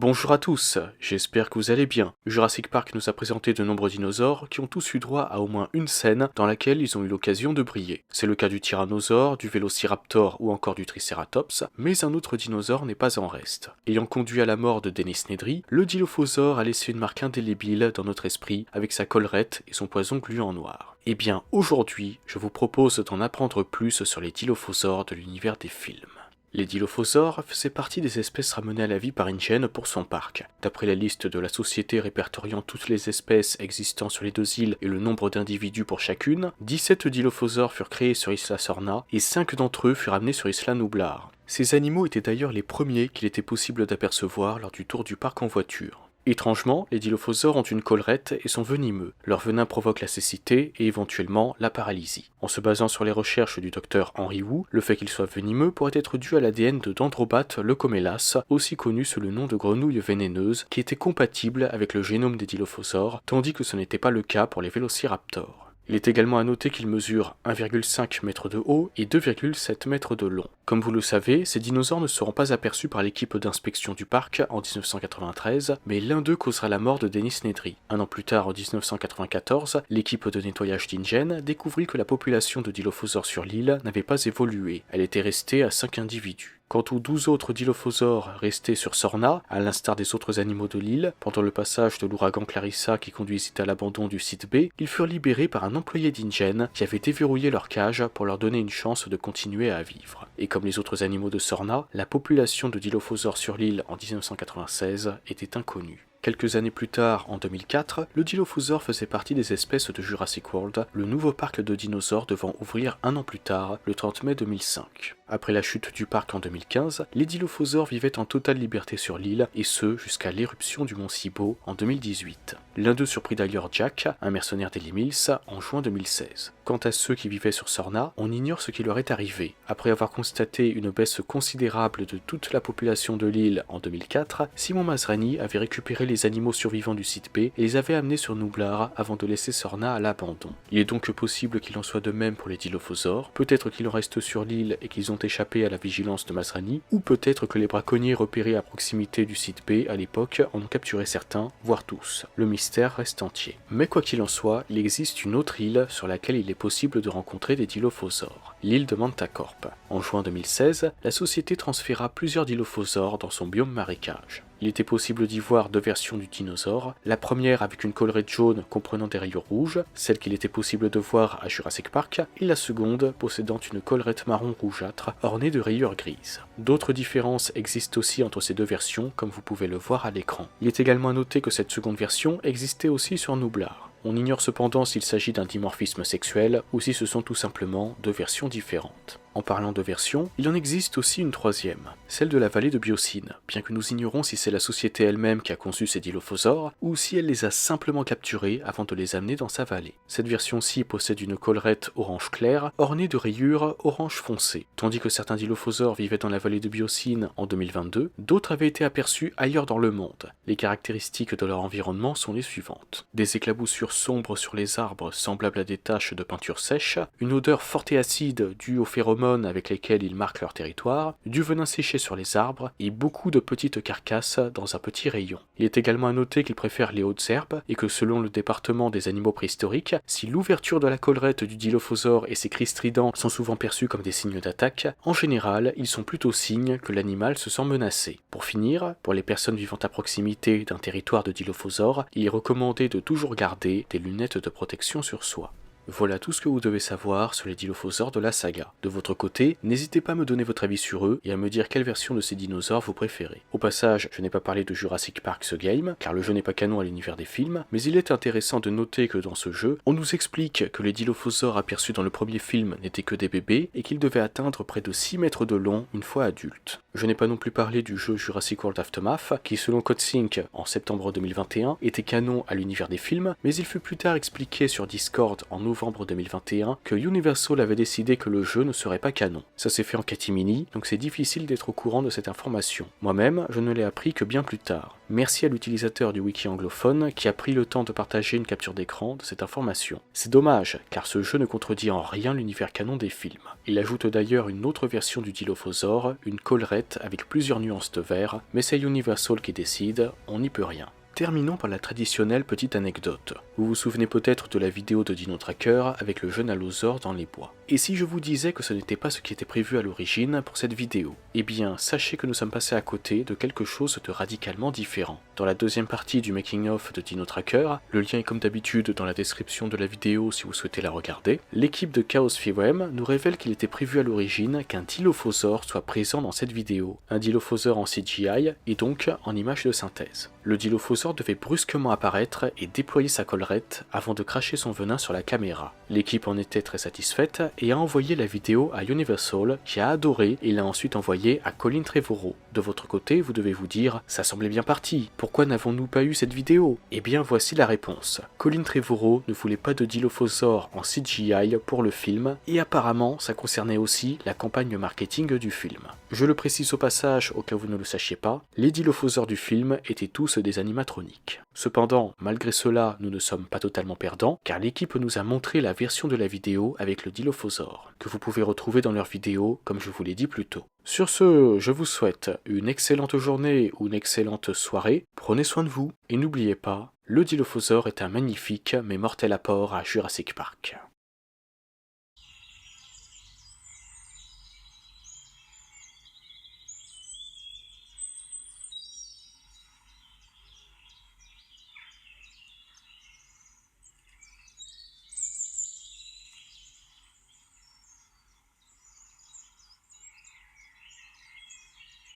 Bonjour à tous, j'espère que vous allez bien. Jurassic Park nous a présenté de nombreux dinosaures qui ont tous eu droit à au moins une scène dans laquelle ils ont eu l'occasion de briller. C'est le cas du tyrannosaure, du vélociraptor ou encore du tricératops, mais un autre dinosaure n'est pas en reste. Ayant conduit à la mort de Dennis Nedry, le dilophosaure a laissé une marque indélébile dans notre esprit avec sa collerette et son poison gluant noir. Eh bien, aujourd'hui, je vous propose d'en apprendre plus sur les dilophosaures de l'univers des films. Les dilophosaures faisaient partie des espèces ramenées à la vie par InGen pour son parc. D'après la liste de la société répertoriant toutes les espèces existant sur les deux îles et le nombre d'individus pour chacune, 17 dilophosaures furent créés sur Isla Sorna et 5 d'entre eux furent amenés sur Isla Nublar. Ces animaux étaient d'ailleurs les premiers qu'il était possible d'apercevoir lors du tour du parc en voiture. Étrangement, les dilophosaures ont une collerette et sont venimeux. Leur venin provoque la cécité et éventuellement la paralysie. En se basant sur les recherches du docteur Henry Wu, le fait qu'ils soient venimeux pourrait être dû à l'ADN de Dendrobat leucomelas, aussi connu sous le nom de grenouille vénéneuse, qui était compatible avec le génome des dilophosaures, tandis que ce n'était pas le cas pour les vélociraptors. Il est également à noter qu'ils mesurent 1,5 m de haut et 2,7 m de long. Comme vous le savez, ces dinosaures ne seront pas aperçus par l'équipe d'inspection du parc en 1993, mais l'un d'eux causera la mort de Dennis Nedry. Un an plus tard, en 1994, l'équipe de nettoyage d'InGen découvrit que la population de dilophosaures sur l'île n'avait pas évolué, elle était restée à 5 individus. Quant aux 12 autres dilophosaures restés sur Sorna, à l'instar des autres animaux de l'île, pendant le passage de l'ouragan Clarissa qui conduisit à l'abandon du site B, ils furent libérés par un employé d'InGen qui avait déverrouillé leur cage pour leur donner une chance de continuer à vivre. Et comme les autres animaux de Sorna, la population de dilophosaures sur l'île en 1996 était inconnue. Quelques années plus tard, en 2004, le dilophosaure faisait partie des espèces de Jurassic World, le nouveau parc de dinosaures devant ouvrir un an plus tard, le 30 mai 2005. Après la chute du parc en 2015, les dilophosaures vivaient en totale liberté sur l'île, et ce jusqu'à l'éruption du mont Sibo en 2018. L'un d'eux surprit d'ailleurs Jack, un mercenaire d'Eli Mills, en juin 2016. Quant à ceux qui vivaient sur Sorna, on ignore ce qui leur est arrivé. Après avoir constaté une baisse considérable de toute la population de l'île en 2004, Simon Masrani avait récupéré les animaux survivants du site B et les avait amenés sur Nublar avant de laisser Sorna à l'abandon. Il est donc possible qu'il en soit de même pour les dilophosaures, peut-être qu'il en reste sur l'île et qu'ils ont échappé à la vigilance de Masrani, ou peut-être que les braconniers repérés à proximité du site B à l'époque en ont capturé certains, voire tous. Le mystère reste entier. Mais quoi qu'il en soit, il existe une autre île sur laquelle il est possible de rencontrer des dilophosaures, l'île de Mantacorp. En juin 2016, la société transféra plusieurs dilophosaures dans son biome marécage. Il était possible d'y voir deux versions du dinosaure, la première avec une collerette jaune comprenant des rayures rouges, celle qu'il était possible de voir à Jurassic Park, et la seconde possédant une collerette marron rougeâtre ornée de rayures grises. D'autres différences existent aussi entre ces deux versions, comme vous pouvez le voir à l'écran. Il est également à noter que cette seconde version existait aussi sur Nublar. On ignore cependant s'il s'agit d'un dimorphisme sexuel ou si ce sont tout simplement deux versions différentes. En parlant de versions, il en existe aussi une troisième, celle de la vallée de Biocine, bien que nous ignorons si c'est la société elle-même qui a conçu ces dilophosaures ou si elle les a simplement capturés avant de les amener dans sa vallée. Cette version-ci possède une collerette orange clair ornée de rayures orange foncé. Tandis que certains dilophosaures vivaient dans la vallée de Biocine en 2022, d'autres avaient été aperçus ailleurs dans le monde. Les caractéristiques de leur environnement sont les suivantes. Des éclaboussures sombres sur les arbres semblables à des taches de peinture sèche, une odeur forte et acide due aux phéromones avec lesquels ils marquent leur territoire, du venin séché sur les arbres et beaucoup de petites carcasses dans un petit rayon. Il est également à noter qu'ils préfèrent les hautes herbes et que selon le département des animaux préhistoriques, si l'ouverture de la collerette du dilophosaure et ses cris stridents sont souvent perçus comme des signes d'attaque, en général, ils sont plutôt signes que l'animal se sent menacé. Pour finir, pour les personnes vivant à proximité d'un territoire de dilophosaure, il est recommandé de toujours garder des lunettes de protection sur soi. Voilà tout ce que vous devez savoir sur les dilophosaures de la saga. De votre côté, n'hésitez pas à me donner votre avis sur eux et à me dire quelle version de ces dinosaures vous préférez. Au passage, je n'ai pas parlé de Jurassic Park ce game, car le jeu n'est pas canon à l'univers des films, mais il est intéressant de noter que dans ce jeu, on nous explique que les dilophosaures aperçus dans le premier film n'étaient que des bébés et qu'ils devaient atteindre près de 6 mètres de long une fois adultes. Je n'ai pas non plus parlé du jeu Jurassic World Aftermath, qui selon CodeSync, en septembre 2021, était canon à l'univers des films, mais il fut plus tard expliqué sur Discord en novembre 2021 que Universal avait décidé que le jeu ne serait pas canon. Ça s'est fait en catimini, donc c'est difficile d'être au courant de cette information. Moi-même, je ne l'ai appris que bien plus tard. Merci à l'utilisateur du wiki anglophone qui a pris le temps de partager une capture d'écran de cette information. C'est dommage, car ce jeu ne contredit en rien l'univers canon des films. Il ajoute d'ailleurs une autre version du Dilophosaure, une collerette avec plusieurs nuances de vert, mais c'est Universal qui décide, on n'y peut rien. Terminons par la traditionnelle petite anecdote. Vous vous souvenez peut-être de la vidéo de Dino Tracker avec le jeune allosaure dans les bois. Et si je vous disais que ce n'était pas ce qui était prévu à l'origine pour cette vidéo? Eh bien, sachez que nous sommes passés à côté de quelque chose de radicalement différent. Dans la deuxième partie du making-of de Dino Tracker, le lien est comme d'habitude dans la description de la vidéo si vous souhaitez la regarder, l'équipe de Chaos Theorem nous révèle qu'il était prévu à l'origine qu'un Dilophosaure soit présent dans cette vidéo. Un Dilophosaure en CGI et donc en image de synthèse. Le Dilophosaure devait brusquement apparaître et déployer sa collerette avant de cracher son venin sur la caméra. L'équipe en était très satisfaite et a envoyé la vidéo à Universal qui a adoré et l'a ensuite envoyée à Colin Trevorrow. De votre côté, vous devez vous dire, ça semblait bien parti, pourquoi n'avons-nous pas eu cette vidéo? Eh bien voici la réponse. Colin Trevorrow ne voulait pas de Dilophosaure en CGI pour le film et apparemment ça concernait aussi la campagne marketing du film. Je le précise au passage au cas où vous ne le sachiez pas, les Dilophosaures du film étaient tous des animatroniques. Cependant, malgré cela, nous ne sommes pas totalement perdants, car l'équipe nous a montré la version de la vidéo avec le Dilophosaure, que vous pouvez retrouver dans leur vidéo, comme je vous l'ai dit plus tôt. Sur ce, je vous souhaite une excellente journée ou une excellente soirée, prenez soin de vous, et n'oubliez pas, le Dilophosaure est un magnifique mais mortel apport à Jurassic Park.